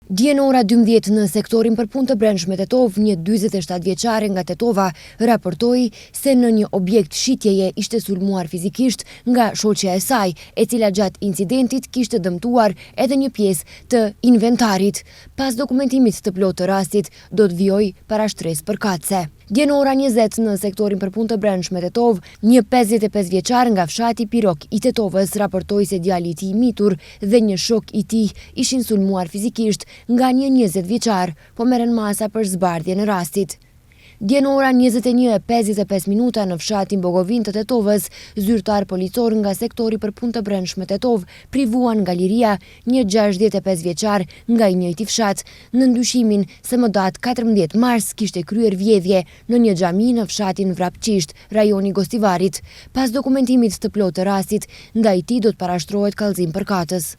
Dje në ora 12 në sektorin për punë të brendshme Tetov, një 47 vjeçare nga Tetova raportoi se në një objekt shitjeje ishte sulmuar fizikisht nga shoqja e saj, e cila gjatë incidentit kishte dëmtuar edhe një pjesë të inventarit. Pas dokumentimit të plotë të rastit, do të vijojë para shtresë përkatëse. Dje në ora 20 në sektorin për punë të brendshme Tetov, një 55 vjeçar nga fshati Pirok i Tetovës raportoi se djali i tij i mitur dhe një shok i tij ishin sulmuar fizikisht nga një 20 vjeçar, po merren masa për zbardhjen e rastit. Dje në ora 21:55 në fshatin Bogovin të Tetovës, zyrtar policor nga sektori për punë të brendshme Tetov privuan nga liria një 65 vjeçar nga i njëjti fshat, në ndyshimin se më datë 14 mars kishte kryer vjedhje në një xhami në fshatin Vrapçisht, rajoni Gostivarit. Pas dokumentimit të plotë të rastit, ndaj tij do të parashtrohet kallëzim përkatës.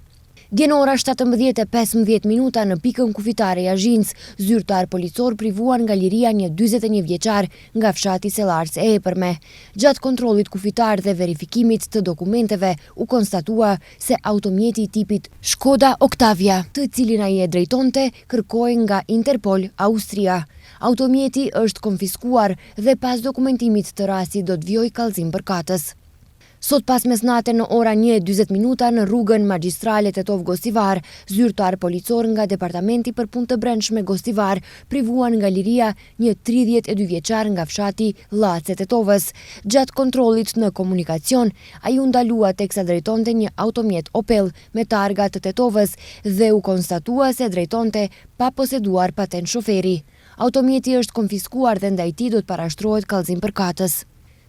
Dje në ora 17:15 në pikën kufitare Jazhinc, zyrtar policor privuan nga liria një 41 vjeçar nga fshati Sellarc e Epërme. Gjatë kontrollit kufitar dhe verifikimit të dokumenteve, u konstatua se automjeti i tipit Shkoda Octavia, të cilin ai e drejtonte, kërkohej nga Interpol Austria. Automjeti është konfiskuar dhe pas dokumentimit të rastit do të vijojë kallëzim përkatës. Sot pas mesnate në ora 1:40 në rrugën Magjistrale Tetov-Gostivar, zyrtar policor nga Departamenti për punë të brendshme Gostivar privuan nga liria një 32 vjeçar nga fshati Llace Tetovës. Gjatë kontrollit në komunikacion, ai u ndalua teksa drejtonte një automjet Opel me targa të Tetovës dhe u konstatua se drejtonte pa poseduar patent shoferi. Automjeti është konfiskuar dhe ndaj tij do të parashtrohet kallëzim përkatës.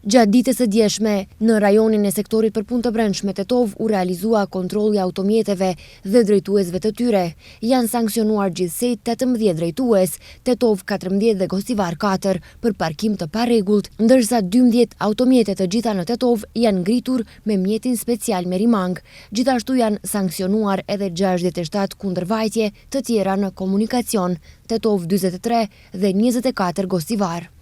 Gjatë ditës së djeshme, në rajonin e sektorit për punë të brendshme Tetov u realizua kontrolli automjeteve dhe drejtuesve të tyre. Janë sankcionuar gjithsej 18 drejtues, Tetov 14 dhe Gostivar 4 për parkim të parregullt, ndërsa 12 automjete të gjitha në Tetov janë ngritur me mjetin special me rimang. Gjithashtu janë sankcionuar edhe 67 kundërvajtje të tjera në komunikacion, Tetov 43 dhe 24 Gostivar.